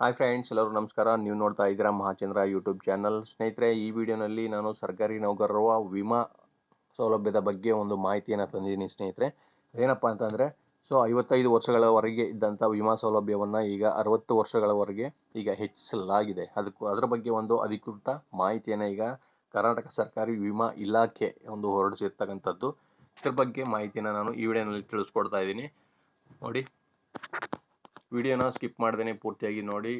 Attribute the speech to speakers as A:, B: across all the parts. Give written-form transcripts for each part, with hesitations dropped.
A: Hi friends, ಎಲ್ಲರೂ ನಮಸ್ಕಾರ. ನೀವು ನೋಡ್ತಾ ಇದ್ದೀರಾ ಮಹಾಚಂದ್ರ ಯೂಟ್ಯೂಬ್ ಚಾನಲ್. ಸ್ನೇಹಿತರೆ, ಈ ವಿಡಿಯೋನಲ್ಲಿ ನಾನು ಸರ್ಕಾರಿ ನೌಕರರ ವಿಮಾ ಸೌಲಭ್ಯದ ಬಗ್ಗೆ ಒಂದು ಮಾಹಿತಿಯನ್ನು ತಂದಿದ್ದೀನಿ ಸ್ನೇಹಿತರೆ. ಏನಪ್ಪ ಅಂತಂದರೆ 55 ವರ್ಷಗಳವರೆಗೆ ಇದ್ದಂಥ ವಿಮಾ ಸೌಲಭ್ಯವನ್ನು ಈಗ 60 ವರ್ಷಗಳವರೆಗೆ ಈಗ ಹೆಚ್ಚಿಸಲಾಗಿದೆ. ಅದರ ಬಗ್ಗೆ ಒಂದು ಅಧಿಕೃತ ಮಾಹಿತಿಯನ್ನು ಈಗ ಕರ್ನಾಟಕ ಸರ್ಕಾರಿ ವಿಮಾ ಇಲಾಖೆ ಒಂದು ಹೊರಡಿಸಿರ್ತಕ್ಕಂಥದ್ದು. ಇದ್ರ ಬಗ್ಗೆ ಮಾಹಿತಿಯನ್ನು ನಾನು ಈ ವಿಡಿಯೋನಲ್ಲಿ ತಿಳಿಸ್ಕೊಡ್ತಾ ಇದ್ದೀನಿ. ನೋಡಿ, ವಿಡಿಯೋನ ಸ್ಕಿಪ್ ಮಾಡ್ದೇ ಪೂರ್ತಿಯಾಗಿ ನೋಡಿ.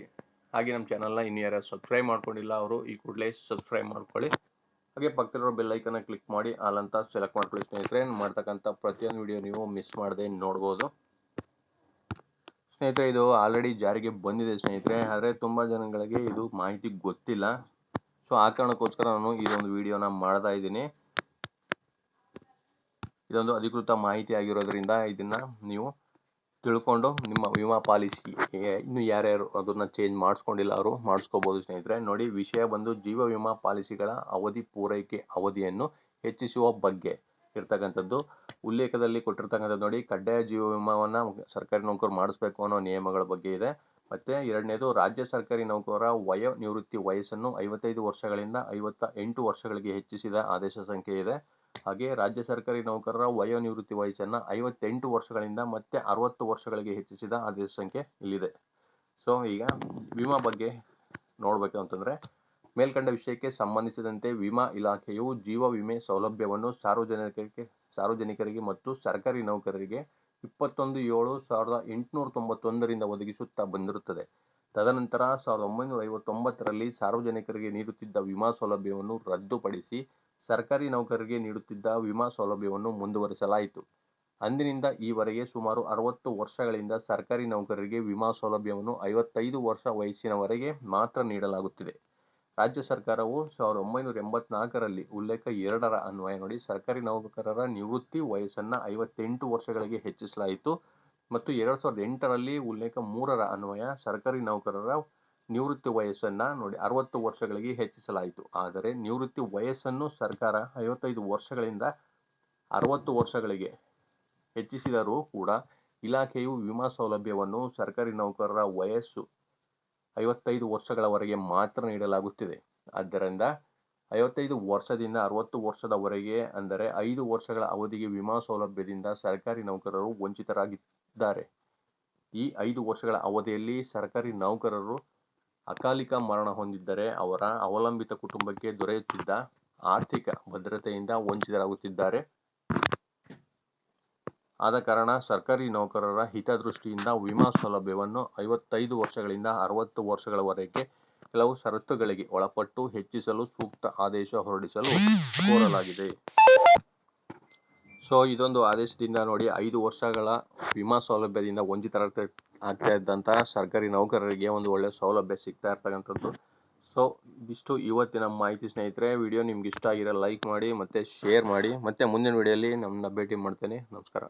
A: ಹಾಗೆ ನಮ್ಮ ಚಾನಲ್ನ ಇನ್ನೂ ಯಾರು ಸಬ್ಸ್ಕ್ರೈಬ್ ಮಾಡ್ಕೊಂಡಿಲ್ಲ ಅವರು ಈ ಕೂಡಲೇ ಸಬ್ಸ್ಕ್ರೈಬ್ ಮಾಡ್ಕೊಳ್ಳಿ. ಹಾಗೆ ಪಕ್ಕದಲ್ಲಿರೋ ಬೆಲ್ ಐಕನ್ನ ಕ್ಲಿಕ್ ಮಾಡಿ ಆಲ್ ಅಂತ ಸೆಲೆಕ್ಟ್ ಮಾಡ್ಕೊಳ್ಳಿ ಸ್ನೇಹಿತರೆ. ಮಾಡ್ತಕ್ಕಂಥ ಪ್ರತಿಯೊಂದು ವಿಡಿಯೋ ನೀವು ಮಿಸ್ ಮಾಡದೆ ನೋಡ್ಬೋದು. ಸ್ನೇಹಿತರೆ, ಇದು ಆಲ್ರೆಡಿ ಜಾರಿಗೆ ಬಂದಿದೆ ಸ್ನೇಹಿತರೆ, ಆದರೆ ತುಂಬ ಜನಗಳಿಗೆ ಇದು ಮಾಹಿತಿ ಗೊತ್ತಿಲ್ಲ. ಆ ಕಾರಣಕ್ಕೋಸ್ಕರ ನಾನು ಇದೊಂದು ವಿಡಿಯೋನ ಮಾಡ್ತಾ ಇದ್ದೀನಿ. ಇದೊಂದು ಅಧಿಕೃತ ಮಾಹಿತಿ ಆಗಿರೋದ್ರಿಂದ ಇದನ್ನ ನೀವು ತಿಳ್ಕೊಂಡು ನಿಮ್ಮ ವಿಮಾ ಪಾಲಿಸಿ ಇನ್ನು ಯಾರ್ಯಾರು ಅದನ್ನ ಚೇಂಜ್ ಮಾಡಿಸ್ಕೊಂಡಿಲ್ಲ ಅವರು ಮಾಡಿಸ್ಕೋಬಹುದು ಸ್ನೇಹಿತರೆ. ನೋಡಿ, ವಿಷಯ ಬಂದು ಜೀವ ವಿಮಾ ಪಾಲಿಸಿಗಳ ಅವಧಿ ಪೂರೈಕೆ ಅವಧಿಯನ್ನು ಹೆಚ್ಚಿಸುವ ಬಗ್ಗೆ ಇರ್ತಕ್ಕಂಥದ್ದು. ಉಲ್ಲೇಖದಲ್ಲಿ ಕೊಟ್ಟಿರ್ತಕ್ಕಂಥದ್ದು ನೋಡಿ, ಕಡ್ಡಾಯ ಜೀವ ವಿಮಾವನ್ನು ಸರ್ಕಾರಿ ನೌಕರರು ಮಾಡಿಸ್ಬೇಕು ಅನ್ನೋ ನಿಯಮಗಳ ಬಗ್ಗೆ ಇದೆ. ಮತ್ತೆ ಎರಡನೇದು, ರಾಜ್ಯ ಸರ್ಕಾರಿ ನೌಕರರ ನಿವೃತ್ತಿ ವಯಸ್ಸನ್ನು 55 ವರ್ಷಗಳಿಂದ 58 ವರ್ಷಗಳಿಗೆ ಹೆಚ್ಚಿಸಿದ ಆದೇಶ ಸಂಖ್ಯೆ ಇದೆ. ಹಾಗೆ ರಾಜ್ಯ ಸರ್ಕಾರಿ ನೌಕರರ ನಿವೃತ್ತಿ ವಯಸ್ಸನ್ನು 58 ವರ್ಷಗಳಿಂದ ಮತ್ತೆ 60 ವರ್ಷಗಳಿಗೆ ಹೆಚ್ಚಿಸಿದ ಆದೇಶ ಸಂಖ್ಯೆ ಇಲ್ಲಿದೆ. ಈಗ ವಿಮಾ ಬಗ್ಗೆ ನೋಡ್ಬೇಕು ಅಂತಂದ್ರೆ, ಮೇಲ್ಕಂಡ ವಿಷಯಕ್ಕೆ ಸಂಬಂಧಿಸಿದಂತೆ ವಿಮಾ ಇಲಾಖೆಯು ಜೀವ ವಿಮೆ ಸೌಲಭ್ಯವನ್ನು ಸಾರ್ವಜನಿಕರಿಗೆ ಮತ್ತು ಸರ್ಕಾರಿ ನೌಕರರಿಗೆ 21/7/1891ರಿಂದ ಒದಗಿಸುತ್ತಾ ಬಂದಿರುತ್ತದೆ. ತದನಂತರ 1959ರಲ್ಲಿ ಸಾರ್ವಜನಿಕರಿಗೆ ನೀಡುತ್ತಿದ್ದ ವಿಮಾ ಸೌಲಭ್ಯವನ್ನು ರದ್ದುಪಡಿಸಿ ಸರ್ಕಾರಿ ನೌಕರರಿಗೆ ನೀಡುತ್ತಿದ್ದ ವಿಮಾ ಸೌಲಭ್ಯವನ್ನು ಮುಂದುವರಿಸಲಾಯಿತು. ಅಂದಿನಿಂದ ಈವರೆಗೆ ಸುಮಾರು 60 ವರ್ಷಗಳಿಂದ ಸರ್ಕಾರಿ ನೌಕರರಿಗೆ ವಿಮಾ ಸೌಲಭ್ಯವನ್ನು 55 ವರ್ಷ ವಯಸ್ಸಿನವರೆಗೆ ಮಾತ್ರ ನೀಡಲಾಗುತ್ತಿದೆ. ರಾಜ್ಯ ಸರ್ಕಾರವು 1984ರಲ್ಲಿ ಉಲ್ಲೇಖ 2ರ ಅನ್ವಯ ನೋಡಿ, ಸರ್ಕಾರಿ ನೌಕರರ ನಿವೃತ್ತಿ ವಯಸ್ಸನ್ನು 58 ವರ್ಷಗಳಿಗೆ ಹೆಚ್ಚಿಸಲಾಯಿತು. ಮತ್ತು 2008ರಲ್ಲಿ ಉಲ್ಲೇಖ 3ರ ಅನ್ವಯ ಸರ್ಕಾರಿ ನೌಕರರ ನಿವೃತ್ತಿ ವಯಸ್ಸನ್ನು ನೋಡಿ 60 ವರ್ಷಗಳಿಗೆ ಹೆಚ್ಚಿಸಲಾಯಿತು. ಆದರೆ ನಿವೃತ್ತಿ ವಯಸ್ಸನ್ನು ಸರ್ಕಾರ 55 ವರ್ಷಗಳಿಂದ 60 ವರ್ಷಗಳಿಗೆ ಹೆಚ್ಚಿಸಿದರೂ ಕೂಡ ಇಲಾಖೆಯು ವಿಮಾ ಸೌಲಭ್ಯವನ್ನು ಸರ್ಕಾರಿ ನೌಕರರ ವಯಸ್ಸು 55 ವರ್ಷಗಳವರೆಗೆ ಮಾತ್ರ ನೀಡಲಾಗುತ್ತಿದೆ. ಆದ್ದರಿಂದ 55 ವರ್ಷದಿಂದ 60 ವರ್ಷದವರೆಗೆ, ಅಂದರೆ 5 ವರ್ಷಗಳ ಅವಧಿಗೆ ವಿಮಾ ಸೌಲಭ್ಯದಿಂದ ಸರ್ಕಾರಿ ನೌಕರರು ವಂಚಿತರಾಗಿದ್ದಾರೆ. ಈ 5 ವರ್ಷಗಳ ಅವಧಿಯಲ್ಲಿ ಸರ್ಕಾರಿ ನೌಕರರು ಅಕಾಲಿಕ ಮರಣ ಹೊಂದಿದ್ದರೆ ಅವರ ಅವಲಂಬಿತ ಕುಟುಂಬಕ್ಕೆ ದೊರೆಯುತ್ತಿದ್ದ ಆರ್ಥಿಕ ಭದ್ರತೆಯಿಂದ ವಂಚಿತರಾಗುತ್ತಿದ್ದಾರೆ. ಆದ ಕಾರಣ ಸರ್ಕಾರಿ ನೌಕರರ ಹಿತದೃಷ್ಟಿಯಿಂದ ವಿಮಾ ಸೌಲಭ್ಯವನ್ನು 55 ವರ್ಷಗಳಿಂದ 60 ವರ್ಷಗಳವರೆಗೆ ಕೆಲವು ಷರತ್ತುಗಳಿಗೆ ಒಳಪಟ್ಟು ಹೆಚ್ಚಿಸಲು ಸೂಕ್ತ ಆದೇಶ ಹೊರಡಿಸಲು ಕೋರಲಾಗಿದೆ. ಇದೊಂದು ಆದೇಶದಿಂದ ನೋಡಿ, 5 ವರ್ಷಗಳ ವಿಮಾ ಸೌಲಭ್ಯದಿಂದ ವಂಚಿತರಾಗ್ತಾ ಇದ್ದಂತಹ ಸರ್ಕಾರಿ ನೌಕರರಿಗೆ ಒಂದು ಒಳ್ಳೆ ಸೌಲಭ್ಯ ಸಿಗ್ತಾ ಇರ್ತಕ್ಕಂಥದ್ದು. ಇದಿಷ್ಟು ಇವತ್ತಿನ ಮಾಹಿತಿ ಸ್ನೇಹಿತರೆ. ವಿಡಿಯೋ ನಿಮ್ಗೆ ಇಷ್ಟ ಆಗಿರೋ ಲೈಕ್ ಮಾಡಿ, ಮತ್ತೆ ಶೇರ್ ಮಾಡಿ. ಮತ್ತೆ ಮುಂದಿನ ವಿಡಿಯೋಲಿ ನಮ್ಮನ್ನ ಭೇಟಿ ಮಾಡ್ತೇನೆ. ನಮಸ್ಕಾರ.